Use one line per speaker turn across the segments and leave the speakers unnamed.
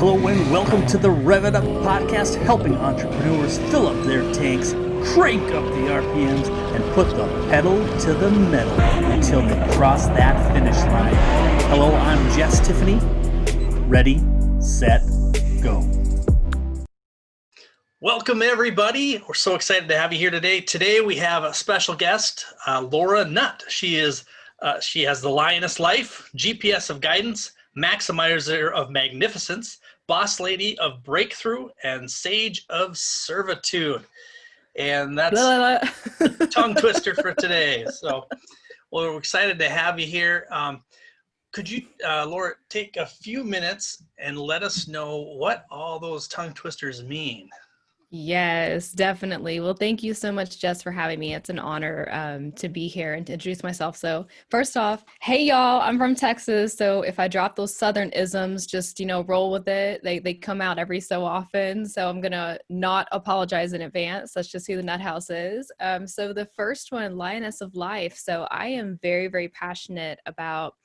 Hello and welcome to the Rev It Up podcast, helping entrepreneurs fill up their tanks, crank up the RPMs, and put the pedal to the metal until they cross that finish line. Hello, I'm Jess Tiffany. Ready, set, go. Welcome everybody. We're so excited to have you here today. Today we have a special guest, Laura Nutt. She has the Lioness Life, GPS of Guidance, Maximizer of Magnificence, Boss Lady of Breakthrough, and Sage of Servitude. And that's the tongue twister for today. So we're excited to have you here. Could you, Laura, take a few minutes and let us know what all those tongue twisters mean?
Yes, definitely. Well, thank you so much, Jess, for having me. It's an honor to be here and to introduce myself. So first off, hey, y'all, I'm from Texas. So if I drop those Southern isms, just, roll with it. They come out every so often. So I'm going to not apologize in advance. That's just who the Nut House is. So the first one, Lioness of Life. So I am very, very passionate about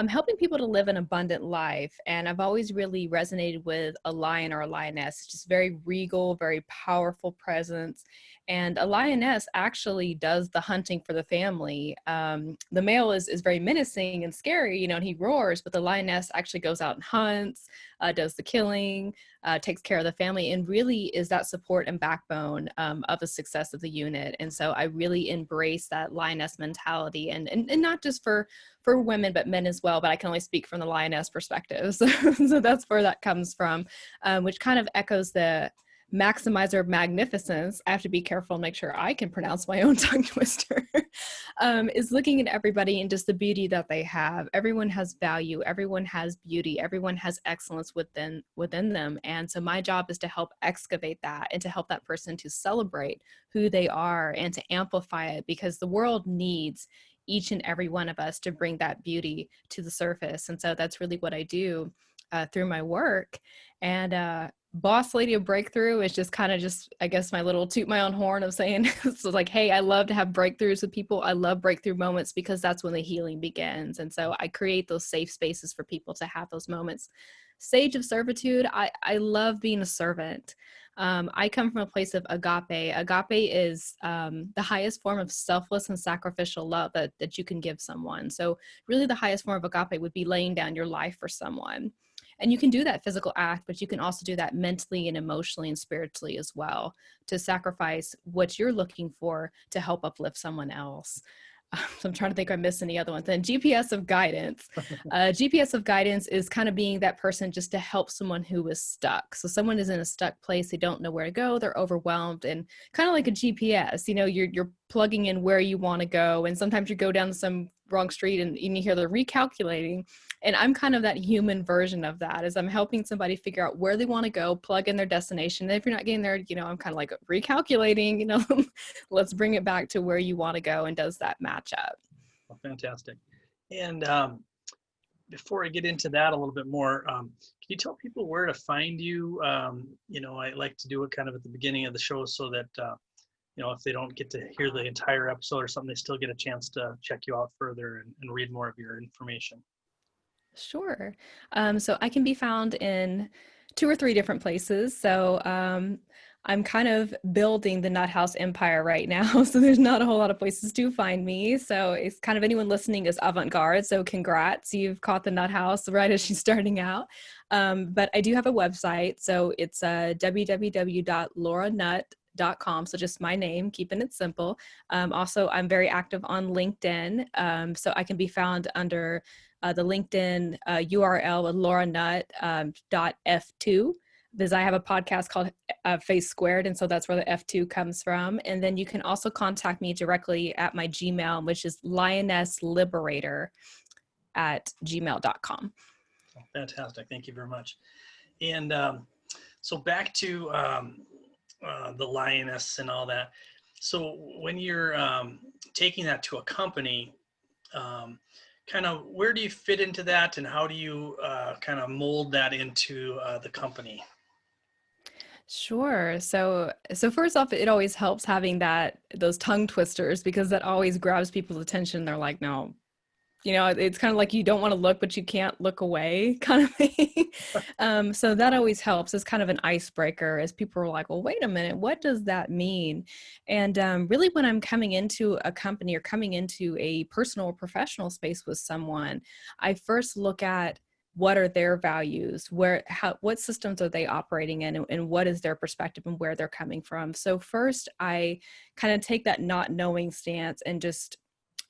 helping people to live an abundant life. And I've always really resonated with a lion or a lioness, just very regal, very powerful presence. And a lioness actually does the hunting for the family. The male is very menacing and scary, and he roars, but the lioness actually goes out and hunts, does the killing, takes care of the family, and really is that support and backbone of the success of the unit. And so I really embrace that lioness mentality, and not just for women, but men as well. But I can only speak from the lioness perspective. So that's where that comes from, which kind of echoes the Maximizer of Magnificence. I have to be careful and make sure I can pronounce my own tongue twister, is looking at everybody and just the beauty that they have. Everyone has value. Everyone has beauty. Everyone has excellence within them. And so my job is to help excavate that and to help that person to celebrate who they are and to amplify it, because the world needs each and every one of us to bring that beauty to the surface. And so that's really what I do through my work. And Boss Lady of Breakthrough is just kind of I guess, my little toot my own horn of saying, so like, hey, I love to have breakthroughs with people. I love breakthrough moments because that's when the healing begins. And so I create those safe spaces for people to have those moments. Sage of Servitude, I love being a servant. I come from a place of agape. Agape is the highest form of selfless and sacrificial love that you can give someone. So really the highest form of agape would be laying down your life for someone. And you can do that physical act, but you can also do that mentally and emotionally and spiritually as well, to sacrifice what you're looking for to help uplift someone else. So I'm trying to think if I missed any other ones. Then GPS of Guidance. GPS of Guidance is kind of being that person just to help someone who is stuck. So someone is in a stuck place. They don't know where to go. They're overwhelmed, and kind of like a GPS, you're plugging in where you want to go. And sometimes you go down some wrong street and you hear they're recalculating. And I'm kind of that human version of that, is I'm helping somebody figure out where they want to go, plug in their destination. And if you're not getting there, I'm kind of like recalculating, let's bring it back to where you want to go, and does that match up?
Well, fantastic. And before I get into that a little bit more, can you tell people where to find you? I like to do it kind of at the beginning of the show so that, if they don't get to hear the entire episode or something, they still get a chance to check you out further and read more of your information.
Sure. So I can be found in 2 or 3 different places. So I'm kind of building the Nut House empire right now. So there's not a whole lot of places to find me. So it's kind of, anyone listening is avant-garde. So congrats, you've caught the Nut House right as she's starting out. But I do have a website. So it's www.lauranut.com. So just my name, keeping it simple. Also, I'm very active on LinkedIn. So I can be found under the LinkedIn URL with lauranut.f2, because I have a podcast called Face Squared. And so that's where the F2 comes from. And then you can also contact me directly at my Gmail, which is Lioness Liberator @gmail.com.
Fantastic. Thank you very much. And so back to the lioness and all that. So when you're taking that to a company, kind of where do you fit into that, and how do you kind of mold that into the company?
Sure. So first off, it always helps having those tongue twisters, because that always grabs people's attention. They're like, no, it's kind of like you don't want to look, but you can't look away kind of thing. So that always helps. It's kind of an icebreaker as people are like, well, wait a minute, what does that mean? And really when I'm coming into a company or coming into a personal or professional space with someone, I first look at what are their values, what systems are they operating in, and what is their perspective and where they're coming from. So first I kind of take that not knowing stance and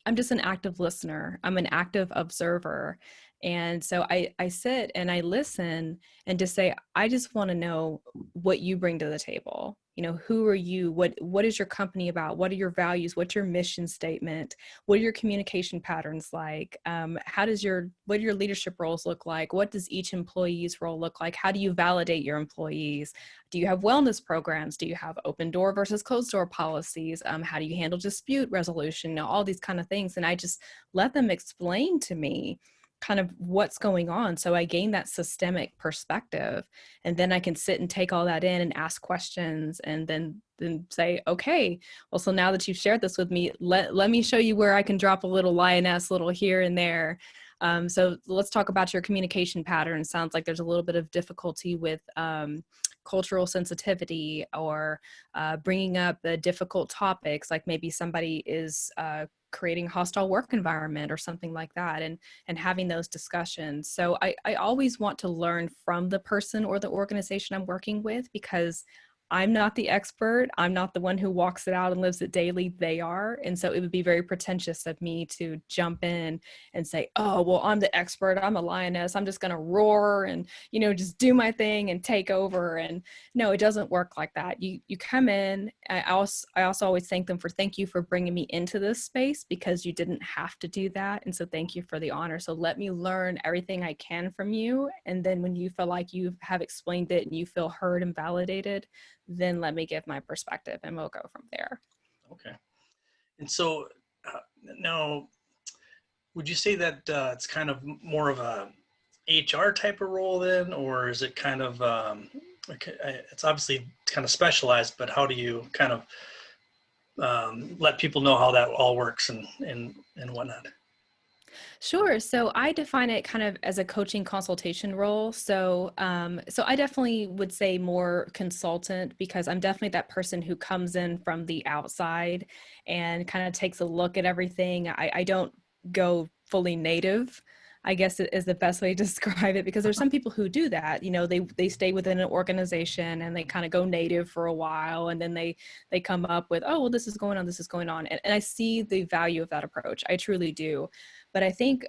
I'm just an active listener. I'm an active observer. And so I sit and I listen and just say, I just want to know what you bring to the table. Who are you? What is your company about? What are your values? What's your mission statement? What are your communication patterns like? What do your leadership roles look like? What does each employee's role look like? How do you validate your employees? Do you have wellness programs? Do you have open door versus closed door policies? How do you handle dispute resolution? All these kind of things. And I just let them explain to me kind of what's going on. So I gain that systemic perspective, and then I can sit and take all that in and ask questions and then say, okay, well, so now that you've shared this with me, let me show you where I can drop a little lioness, little here and there. So let's talk about your communication patterns. Sounds like there's a little bit of difficulty with cultural sensitivity or bringing up the difficult topics, like maybe somebody is creating a hostile work environment or something like that, and having those discussions. So I always want to learn from the person or the organization I'm working with, because I'm not the expert. I'm not the one who walks it out and lives it daily. They are. And so it would be very pretentious of me to jump in and say, oh, well, I'm the expert. I'm a lioness. I'm just going to roar and, just do my thing and take over. And no, it doesn't work like that. You come in. I also always thank you for bringing me into this space, because you didn't have to do that. And so thank you for the honor. So let me learn everything I can from you. And then when you feel like you have explained it and you feel heard and validated, then let me give my perspective and we'll go from there.
Okay. And so now, would you say that it's kind of more of a HR type of role then, or is it kind of, it's obviously kind of specialized, but how do you kind of let people know how that all works and whatnot?
Sure. So I define it kind of as a coaching consultation role. So I definitely would say more consultant, because I'm definitely that person who comes in from the outside and kind of takes a look at everything. I don't go fully native, I guess is the best way to describe it, because there's some people who do that. They stay within an organization and they kind of go native for a while, and then they come up with, oh, well, this is going on. And I see the value of that approach. I truly do. But I think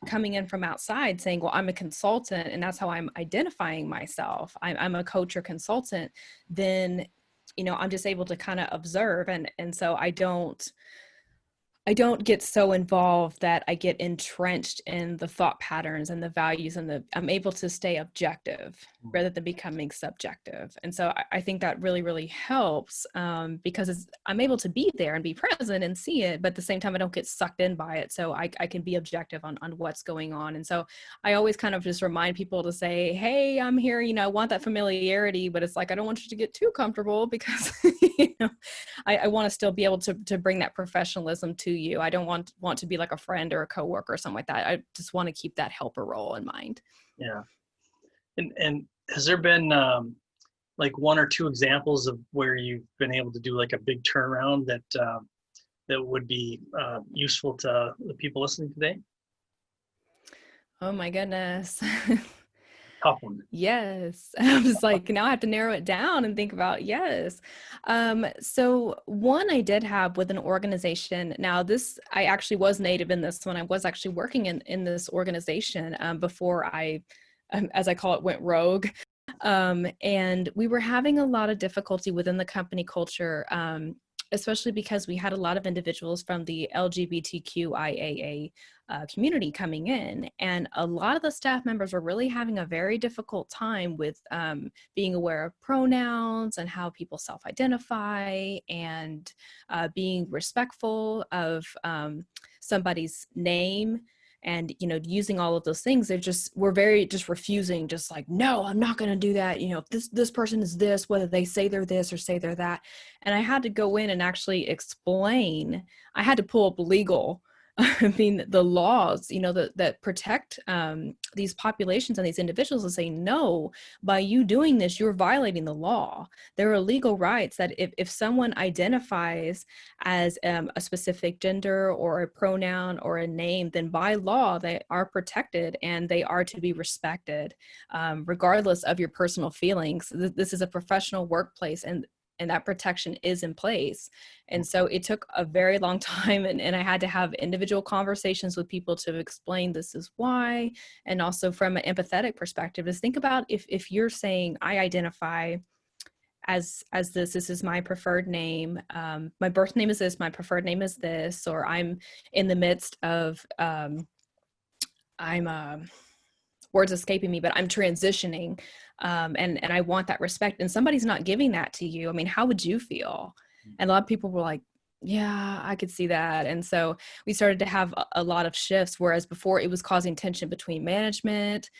coming in from outside saying, well, I'm a consultant and that's how I'm identifying myself, I'm a coach or consultant, then, I'm just able to kind of observe. And so I don't get so involved that I get entrenched in the thought patterns and the values, and I'm able to stay objective rather than becoming subjective. And so I think that really, really helps, because I'm able to be there and be present and see it, but at the same time, I don't get sucked in by it. So I can be objective on what's going on. And so I always kind of just remind people to say, hey, I'm here, I want that familiarity, but it's like, I don't want you to get too comfortable, because, I want to still be able to bring that professionalism to you. I don't want to be like a friend or a coworker or something like that. I just want to keep that helper role in mind.
Yeah. And has there been like one or two examples of where you've been able to do like a big turnaround that would be useful to the people listening today?
Oh my goodness.
Tough one.
Yes. I was like, now I have to narrow it down and think about, yes. So one I did have with an organization. Now I actually was native in this one. I was actually working in this organization before I, as I call it, went rogue. And we were having a lot of difficulty within the company culture, especially because we had a lot of individuals from the LGBTQIAA community coming in. And a lot of the staff members were really having a very difficult time with being aware of pronouns and how people self-identify, and being respectful of somebody's name. And, using all of those things, we're very just refusing, just like, no, I'm not going to do that. If this person is this, whether they say they're this or say they're that. And I had to go in and actually explain. I had to pull up legal I mean, the laws, that protect these populations and these individuals and say, no, by you doing this, you're violating the law. There are legal rights that if someone identifies as a specific gender or a pronoun or a name, then by law, they are protected and they are to be respected, regardless of your personal feelings. This is a professional workplace, and that protection is in place. And so it took a very long time, and I had to have individual conversations with people to explain this is why. And also from an empathetic perspective is think about if you're saying, I identify as this is my preferred name, my birth name is this, my preferred name is this, or I'm in the midst of words escaping me, but I'm transitioning, and I want that respect, and somebody's not giving that to you. I mean, how would you feel? And a lot of people were like, yeah, I could see that. And so we started to have a lot of shifts, whereas before it was causing tension between management,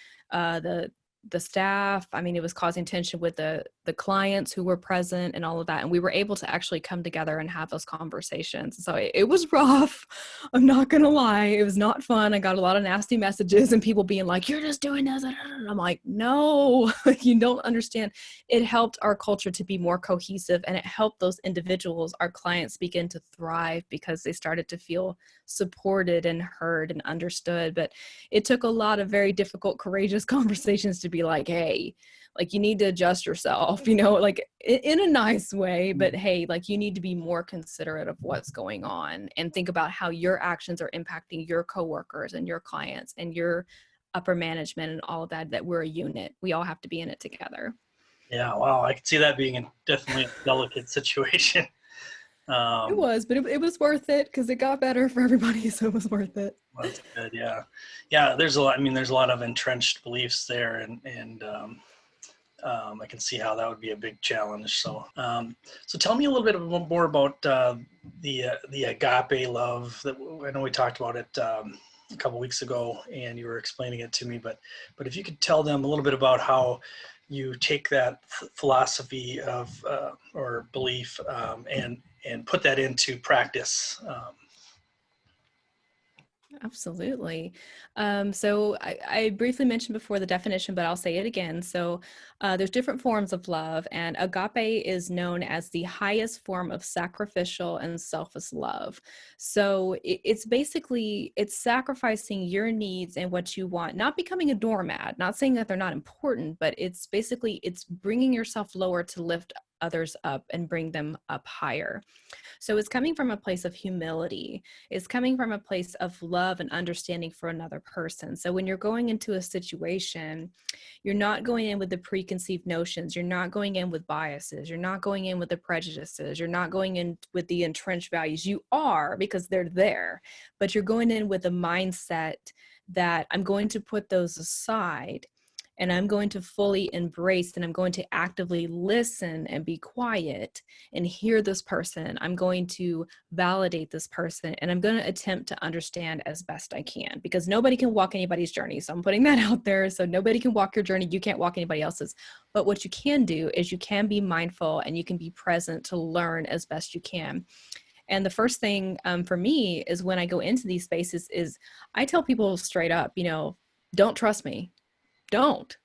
the staff. I mean, it was causing tension with the clients who were present and all of that. And we were able to actually come together and have those conversations. So it was rough. I'm not going to lie. It was not fun. I got a lot of nasty messages and people being like, you're just doing this. And I'm like, no, you don't understand. It helped our culture to be more cohesive, and it helped those individuals, our clients, begin to thrive because they started to feel supported and heard and understood. But it took a lot of very difficult, courageous conversations to be like, hey, like you need to adjust yourself, like in a nice way, but hey, like you need to be more considerate of what's going on and think about how your actions are impacting your coworkers and your clients and your upper management and all of that, that we're a unit. We all have to be in it together.
Yeah, wow, I could see that being definitely a delicate situation.
It was, but it was worth it because it got better for everybody, so it was worth it.
That's good. Yeah. There's a lot. I mean, there's a lot of entrenched beliefs there, and I can see how that would be a big challenge. So, so tell me a little bit more about the agape love that I know we talked about it a couple weeks ago, and you were explaining it to me. But if you could tell them a little bit about how you take that philosophy of or belief and put that into practice.
Absolutely. So I briefly mentioned before the definition, but I'll say it again. So there's different forms of love, and agape is known as the highest form of sacrificial and selfless love. So it's basically, it's sacrificing your needs and what you want, not becoming a doormat, not saying that they're not important, but it's basically, it's bringing yourself lower to lift others up and bring them up higher. So it's coming from a place of humility. It's coming from a place of love and understanding for another person. So when you're going into a situation, you're not going in with the preconceived notions. You're not going in with biases. You're not going in with the prejudices. You're not going in with the entrenched values. You are, because they're there, but you're going in with a mindset that I'm going to put those aside, and I'm going to fully embrace, and I'm going to actively listen and be quiet and hear this person. I'm going to validate this person, and I'm going to attempt to understand as best I can, because nobody can walk anybody's journey. So I'm putting that out there. So nobody can walk your journey. You can't walk anybody else's. But what you can do is you can be mindful and you can be present to learn as best you can. And the first thing for me is when I go into these spaces is I tell people straight up, don't trust me. Don't.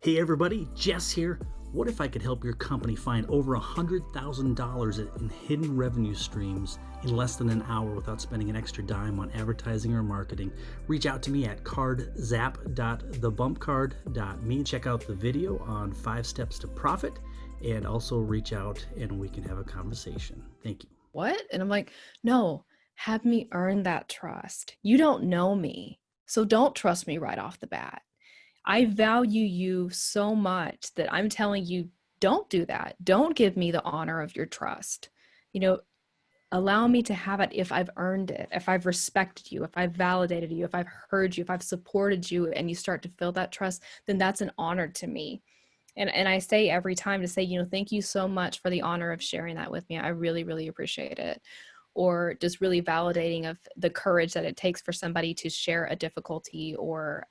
Hey everybody, Jess here. What if I could help your company find over $100,000 in hidden revenue streams in less than an hour without spending an extra dime on advertising or marketing? Reach out to me at cardzap.thebumpcard.me. Check out the video on 5 steps to profit, and also reach out and we can have a conversation. Thank you.
What? And I'm like, no, have me earn that trust. You don't know me, so don't trust me right off the bat. I value you so much that I'm telling you, don't do that. Don't give me the honor of your trust. Allow me to have it if I've earned it, if I've respected you, if I've validated you, if I've heard you, if I've supported you, and you start to feel that trust, then that's an honor to me. And I say every time to say, thank you so much for the honor of sharing that with me. I really, really appreciate it. Or just really validating of the courage that it takes for somebody to share a difficulty or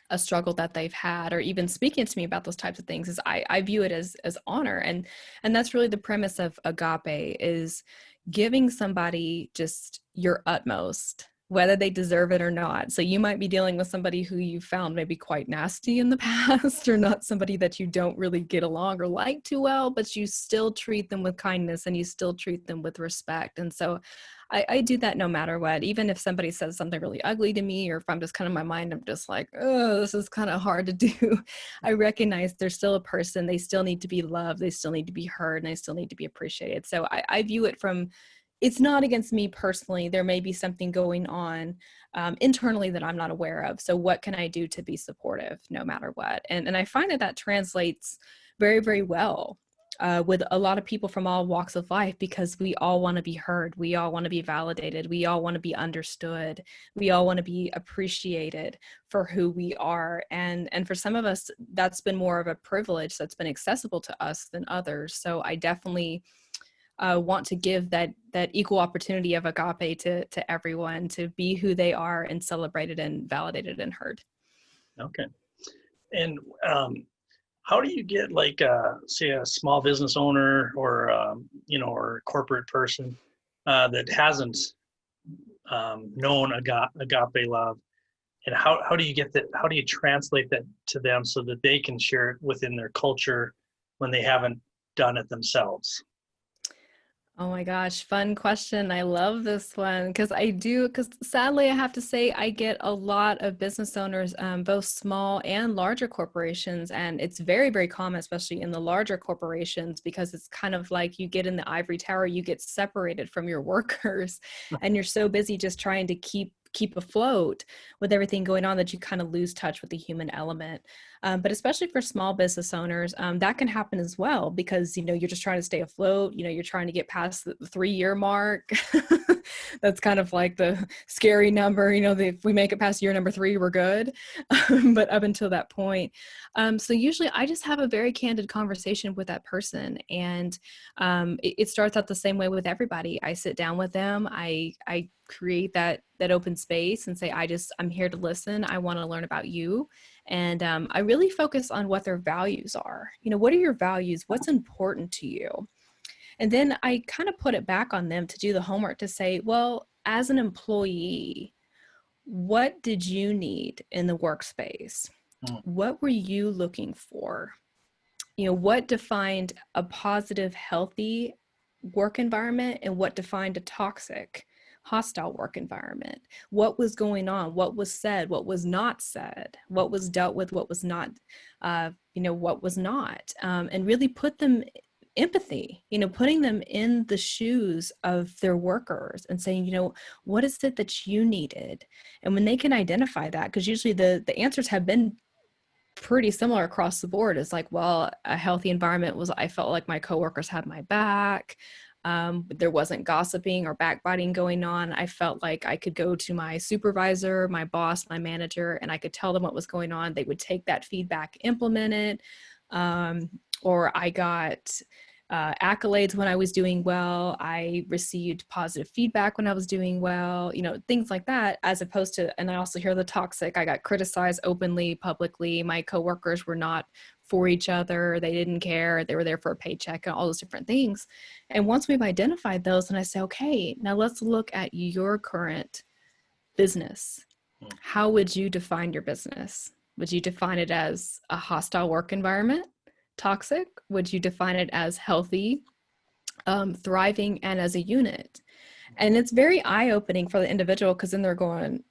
a struggle that they've had, or even speaking to me about those types of things. Is I view it as honor. And that's really the premise of agape is, giving somebody just your utmost, whether they deserve it or not. So you might be dealing with somebody who you found maybe quite nasty in the past, or not somebody that you don't really get along or like too well, but you still treat them with kindness and you still treat them with respect. And so I do that no matter what. Even if somebody says something really ugly to me, or if I'm just kind of in my mind, I'm just like, oh, this is kind of hard to do. I recognize they're still a person. They still need to be loved. They still need to be heard, and they still need to be appreciated. So I view it from, it's not against me personally. There may be something going on internally that I'm not aware of. So what can I do to be supportive no matter what? And I find that translates very, very well with a lot of people from all walks of life, because we all want to be heard. We all want to be validated. We all want to be understood. We all want to be appreciated for who we are. And for some of us, that's been more of a privilege that's been accessible to us than others. So I definitely want to give that equal opportunity of agape to everyone to be who they are and celebrated and validated and heard.
Okay. And how do you get, like, say, a small business owner or, or a corporate person that hasn't known agape love, and how do you get that? How do you translate that to them so that they can share it within their culture when they haven't done it themselves?
Oh my gosh, fun question. I love this one because sadly I have to say I get a lot of business owners, both small and larger corporations. And it's very, very common, especially in the larger corporations, because it's kind of like you get in the ivory tower, you get separated from your workers and you're so busy just trying to keep afloat with everything going on that you kind of lose touch with the human element. But especially for small business owners, that can happen as well, because, you're just trying to stay afloat. You're trying to get past the 3-year mark. That's kind of like the scary number, if we make it past year number 3, we're good. But up until that point. So usually I just have a very candid conversation with that person. And it starts out the same way with everybody. I sit down with them. I create that open space and say, I'm here to listen. I want to learn about you. And I really focus on what their values are. What are your values? What's important to you? And then I kind of put it back on them to do the homework to say, well, as an employee, what did you need in the workspace? What were you looking for? What defined a positive, healthy work environment, and what defined a toxic, hostile work environment? What was going on? What was said? What was not said? What was dealt with? What was not, what was not? And really put them empathy, putting them in the shoes of their workers and saying, what is it that you needed? And when they can identify that, because usually the answers have been pretty similar across the board. It's like, well, a healthy environment was, I felt like my coworkers had my back. There wasn't gossiping or backbiting going on. I felt like I could go to my supervisor, my boss, my manager, and I could tell them what was going on. They would take that feedback, implement it. Or I got accolades when I was doing well. I received positive feedback when I was doing well, things like that, as opposed to, and I also hear the toxic, I got criticized openly, publicly. My coworkers were not for each other. They didn't care. They were there for a paycheck and all those different things. And once we've identified those, and I say, okay, now let's look at your current business. How would you define your business? Would you define it as a hostile work environment? Toxic? Would you define it as healthy, thriving, and as a unit? And it's very eye-opening for the individual, because then they're going,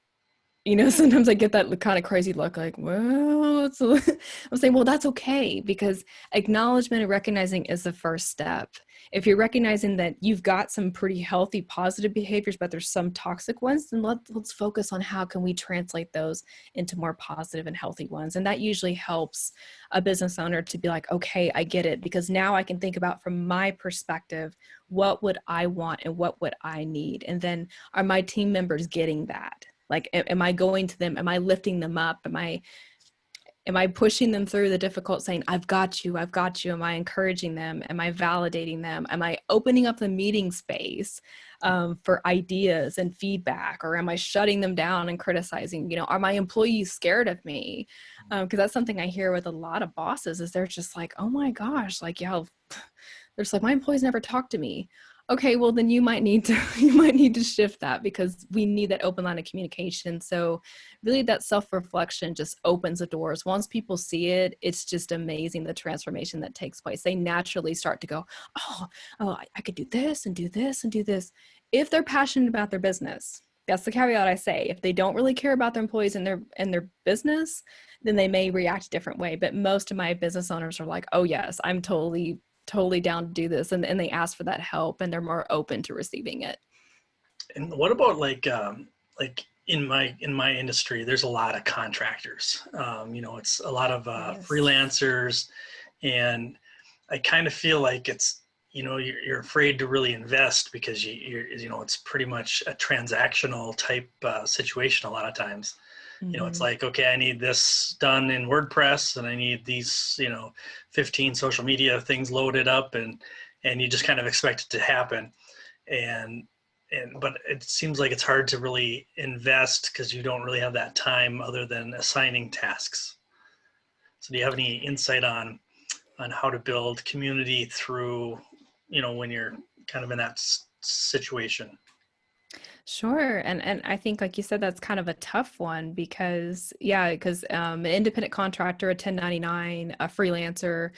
sometimes I get that kind of crazy look like, well, I'm saying, well, that's okay, because acknowledgement and recognizing is the first step. If you're recognizing that you've got some pretty healthy, positive behaviors, but there's some toxic ones, then let's focus on how can we translate those into more positive and healthy ones. And that usually helps a business owner to be like, okay, I get it, because now I can think about, from my perspective, what would I want and what would I need? And then are my team members getting that? Like, am I going to them? Am I lifting them up? Am I pushing them through the difficult, saying, I've got you, I've got you? Am I encouraging them? Am I validating them? Am I opening up the meeting space for ideas and feedback? Or am I shutting them down and criticizing? Are my employees scared of me? Because that's something I hear with a lot of bosses, is they're just like, oh my gosh, like, yeah, they're just like, my employees never talk to me. Okay, well then you might need to you might need to shift that, because we need that open line of communication. So really that self-reflection just opens the doors. Once people see it, it's just amazing the transformation that takes place. They naturally start to go, I could do this and do this and do this. If they're passionate about their business. That's the caveat I say. If they don't really care about their employees and their business, then they may react a different way. But most of my business owners are like, oh yes, I'm totally down to do this, and they ask for that help, and they're more open to receiving it.
And what about like in my industry, there's a lot of contractors. It's a lot of
Yes.
freelancers, and I kind of feel like it's, you're afraid to really invest because it's pretty much a transactional type situation a lot of times. It's like, okay, I need this done in WordPress and I need these, 15 social media things loaded up, and you just kind of expect it to happen. But it seems like it's hard to really invest because you don't really have that time other than assigning tasks. So do you have any insight on how to build community through, when you're kind of in that situation?
Sure. And I think, like you said, that's kind of a tough one because an independent contractor, a 1099, a freelancer,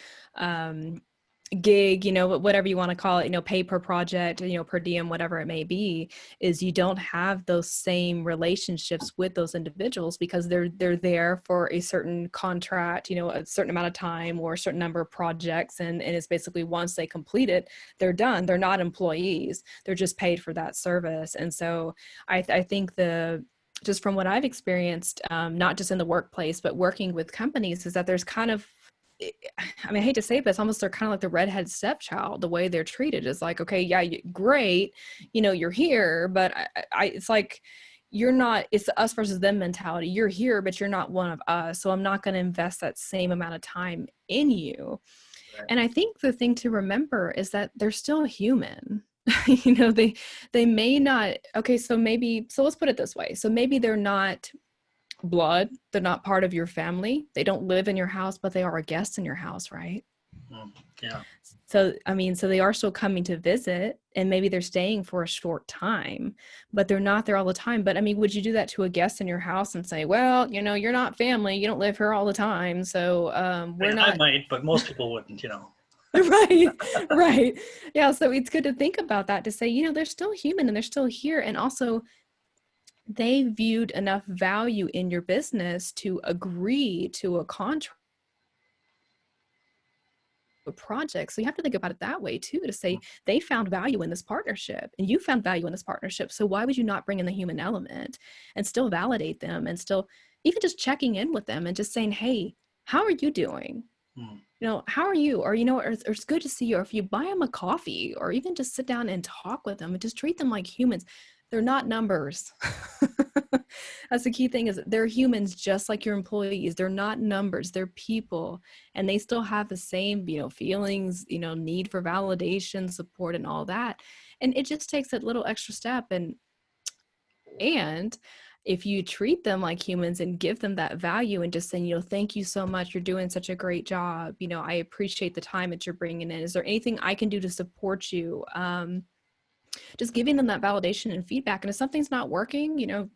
gig, whatever you want to call it, pay per project, per diem, whatever it may be, is you don't have those same relationships with those individuals because they're there for a certain contract, a certain amount of time or a certain number of projects. And it's basically once they complete it, they're done. They're not employees. They're just paid for that service. And so I think just from what I've experienced, not just in the workplace, but working with companies, is that there's kind of, I hate to say it, but it's almost, they're kind of like the redhead stepchild. The way they're treated is like, okay, yeah, great, you're here, but it's like, you're not, it's us versus them mentality. You're here, but you're not one of us. So I'm not going to invest that same amount of time in you. Right. And I think the thing to remember is that they're still human. They may not, okay, so let's put it this way. So maybe they're not blood, they're not part of your family, they don't live in your house, but they are a guest in your house, right?
Yeah.
So they are still coming to visit, and maybe they're staying for a short time, but they're not there all the time. But would you do that to a guest in your house and say, well, you're not family, you don't live here all the time, so we're not.
I might, but most people wouldn't.
Right. Yeah, so it's good to think about that, to say, they're still human and they're still here, and also they viewed enough value in your business to agree to a contract, a project. So you have to think about it that way too, to say they found value in this partnership and you found value in this partnership. So why would you not bring in the human element and still validate them, and still even just checking in with them and just saying, hey, how are you doing? How are you? Or, or it's good to see you. Or if you buy them a coffee, or even just sit down and talk with them and just treat them like humans. They're not numbers. That's the key thing, is they're humans just like your employees. They're not numbers, they're people, and they still have the same, feelings, need for validation, support, and all that. And it just takes that little extra step. And if you treat them like humans and give them that value and just saying, thank you so much, you're doing such a great job. I appreciate the time that you're bringing in. Is there anything I can do to support you? Just giving them that validation and feedback. And if something's not working,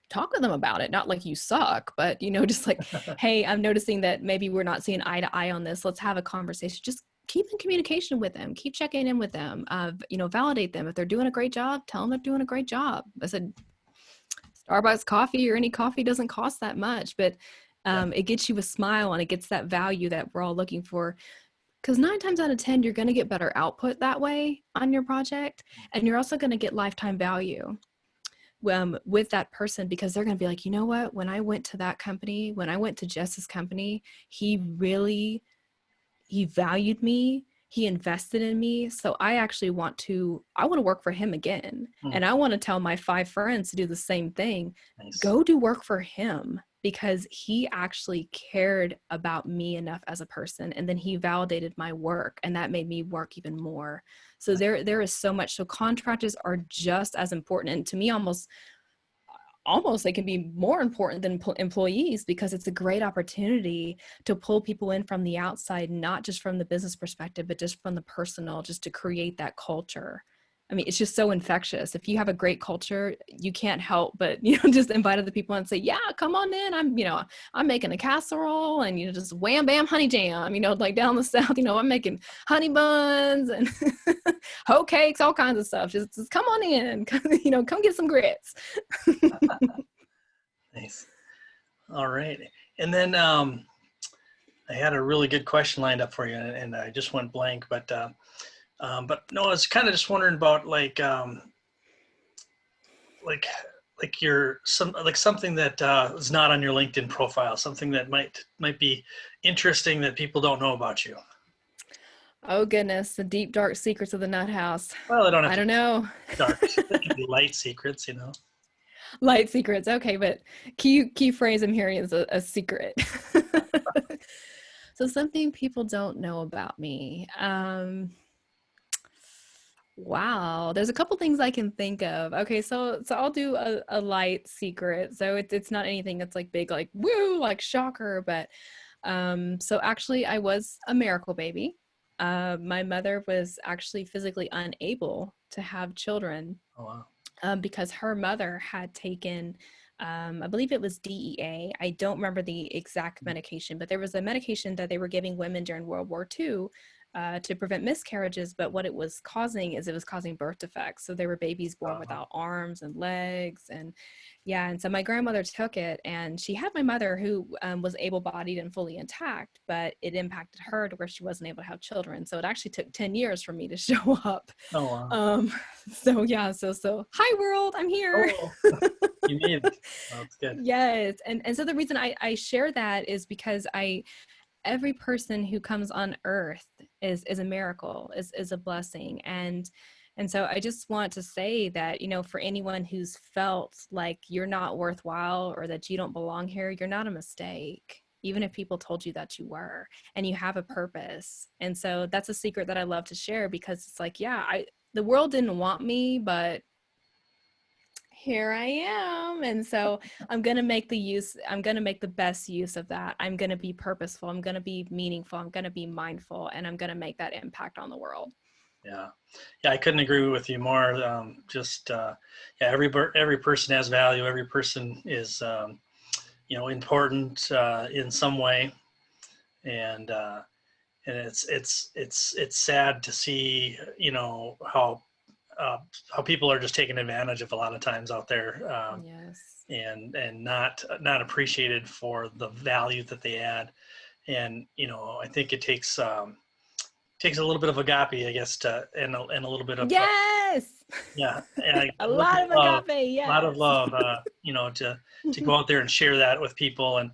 talk with them about it. Not like you suck, but, just like, hey, I'm noticing that maybe we're not seeing eye to eye on this. Let's have a conversation. Just keep in communication with them. Keep checking in with them. Validate them. If they're doing a great job, tell them they're doing a great job. I said, Starbucks coffee or any coffee doesn't cost that much, but it gets you a smile, and it gets that value that we're all looking for. Because 9 times out of 10, you're going to get better output that way on your project. And you're also going to get lifetime value with that person, because they're going to be like, you know what, when I went to that company, when I went to Jess's company, he valued me. He invested in me. So I want to work for him again. And I want to tell my 5 friends to do the same thing. Nice. Go do work for him, because he actually cared about me enough as a person. And then he validated my work, and that made me work even more. So there is so much. So contractors are just as important. And to me, almost they can be more important than employees, because it's a great opportunity to pull people in from the outside, not just from the business perspective, but just from the personal, just to create that culture. I mean, it's just so infectious. If you have a great culture, you can't help but, just invite other people and say, yeah, come on in. I'm making a casserole and, just wham, bam, honey jam, like down the South, I'm making honey buns and hoe cakes, all kinds of stuff. Just come on in, come get some grits.
Nice. All right. And then I had a really good question lined up for you, and I just went blank, but no, I was kind of just wondering about like something that is not on your LinkedIn profile, something that might be interesting that people don't know about you.
Oh goodness, the deep dark secrets of the Nutt House.
Well, I don't
know.
Dark. They can be light secrets,
Light secrets. Okay, but key phrase I'm hearing is a secret. So something people don't know about me. Wow, there's a couple things I can think of. Okay, so I'll do a light secret. So it's not anything that's like big, like woo, like shocker. But so actually, I was a miracle baby. My mother was actually physically unable to have children.
Oh wow.
Because her mother had taken, I believe it was DEA. I don't remember the exact medication, but there was a medication that they were giving women during World War II to prevent miscarriages. But what it was causing is it was causing birth defects. So there were babies born without arms and legs. And yeah, and so my grandmother took it, and she had my mother who was able-bodied and fully intact, but it impacted her to where she wasn't able to have children. So it actually took 10 years for me to show up.
Oh wow.
So yeah, so hi world, I'm here.
Oh, you made it. Oh, that's good.
Yes. And so the reason I share that is because every person who comes on earth is a miracle, is a blessing. And so I just want to say that, for anyone who's felt like you're not worthwhile or that you don't belong here, you're not a mistake, even if people told you that you were, and you have a purpose. And so that's a secret that I love to share, because it's like, yeah, the world didn't want me, but here I am. And so I'm going to make the best use of that. I'm going to be purposeful. I'm going to be meaningful. I'm going to be mindful, and I'm going to make that impact on the world.
Yeah, I couldn't agree with you more. Every person has value. Every person is, important in some way, and it's sad to see, how people are just taken advantage of a lot of times out there.
Yes.
And not appreciated for the value that they add, and I think it takes a little bit of agape, I guess, and a little bit of
yes,
and
a lot of agape, yes.
A lot of love, to go out there and share that with people, and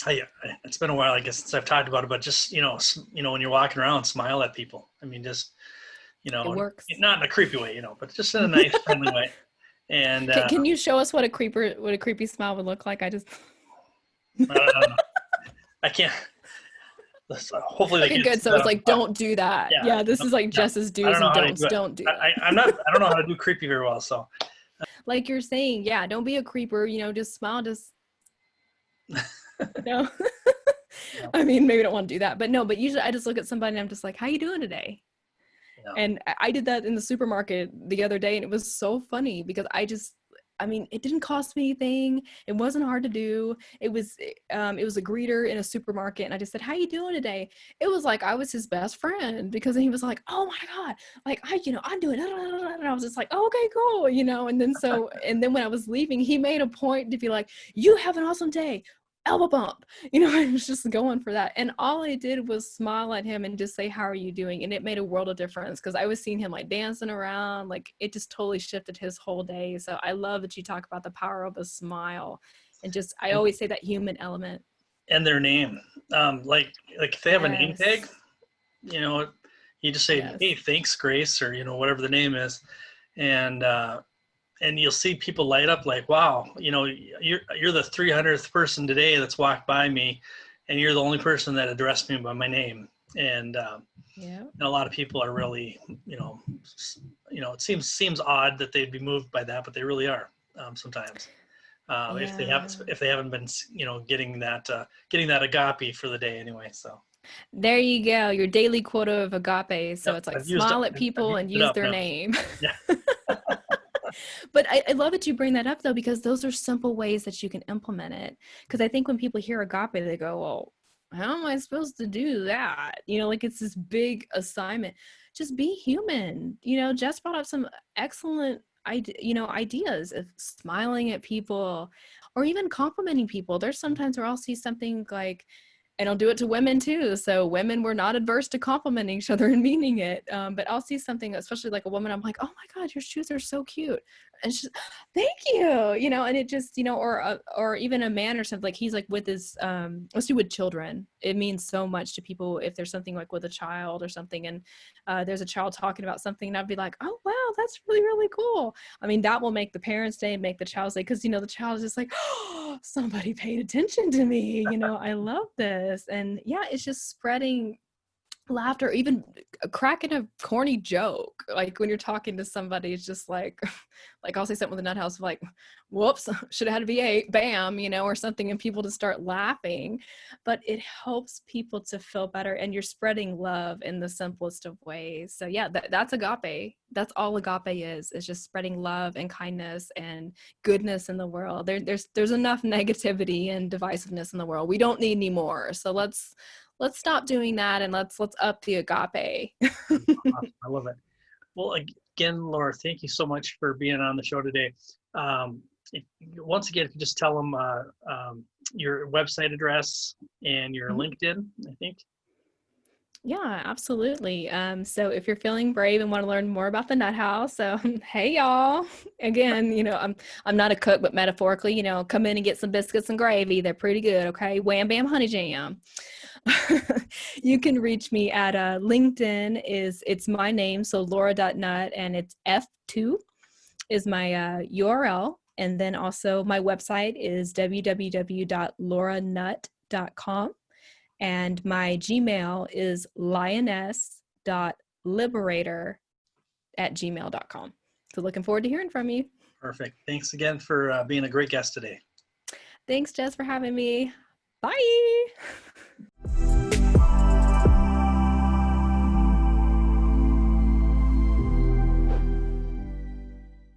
it's been a while, I guess, since I've talked about it, but just when you're walking around, smile at people. I mean, just
it works.
Not in a creepy way, but just in a nice, friendly way. And
can you show us what a creepy smile would look like? I can't. Hopefully, okay, good. So it's like, don't do that. Yeah, this is like Jess's do's and don'ts. Don't do that.
I don't know how to do creepy very well. So,
like you're saying, yeah, don't be a creeper. Just smile. Just no. I mean, maybe I don't want to do that, but no. But usually, I just look at somebody and I'm just like, "How you doing today?" Yeah. And I did that in the supermarket the other day, and it was so funny because it didn't cost me anything. It wasn't hard to do. It was a greeter in a supermarket, and I just said, "How you doing today?" It was like I was his best friend, because he was like, "Oh my God, like I'm doing," and I was just like, oh, "Okay, cool," and then when I was leaving, he made a point to be like, "You have an awesome day. Elbow bump." I was just going for that. And all I did was smile at him and just say, "How are you doing?" And it made a world of difference, because I was seeing him like dancing around. Like, it just totally shifted his whole day. So I love that you talk about the power of a smile, and just, I always say that human element. And
their name. Like if they have a name tag, you just say, "Hey, thanks, Grace," or, whatever the name is. And you'll see people light up like, "Wow, you're the 300th person today that's walked by me, and you're the only person that addressed me by my name." And a lot of people are really, it seems odd that they'd be moved by that, but they really are sometimes. If they haven't been, getting that agape for the day anyway. So
There you go, your daily quota of agape. So
Yep,
it's like
I've used it.
smile at
I've
people
used
and
it
use
up
their
now.
name.
Yeah.
But I love that you bring that up though, because those are simple ways that you can implement it. Because I think when people hear agape, they go, well, how am I supposed to do that? Like it's this big assignment. Just be human. Jess brought up some excellent ideas of smiling at people or even complimenting people. There's sometimes where I'll see something like, and I'll do it to women too. So women, were not adverse to complimenting each other and meaning it. But I'll see something, especially like a woman, I'm like, oh my God, your shoes are so cute. And she's, thank you, and it just, or even a man or something, like he's like with his, let's do with children. It means so much to people if there's something like with a child or something. And there's a child talking about something and I'd be like, oh, wow, that's really, really cool. I mean, that will make the parents' day and make the child's day. Cause the child is just like, oh, somebody paid attention to me. I love this. And yeah, it's just spreading laughter, even cracking a corny joke. Like when you're talking to somebody, it's just like I'll say something with a nut house, like, whoops, should have had a V8, bam, or something, and people to start laughing. But it helps people to feel better, and you're spreading love in the simplest of ways. So yeah, that's agape. That's all agape is just spreading love and kindness and goodness in the world. There's enough negativity and divisiveness in the world. We don't need any more. So let's stop doing that and let's up the agape.
Awesome. I love it. Well, again, Laura, thank you so much for being on the show today. Once again, if you just tell them your website address and your LinkedIn, I think.
Yeah, absolutely. So if you're feeling brave and want to learn more about the Nut House, so hey y'all, again, I'm not a cook, but metaphorically, come in and get some biscuits and gravy. They're pretty good. Okay. Wham, bam, honey jam. You can reach me at LinkedIn it's my name. So Laura.Nutt, and it's F2 is my URL. And then also my website is www.lauranutt.com. And my Gmail is lioness.liberator@gmail.com. So looking forward to hearing from you.
Perfect. Thanks again for being a great guest today.
Thanks, Jess, for having me. Bye.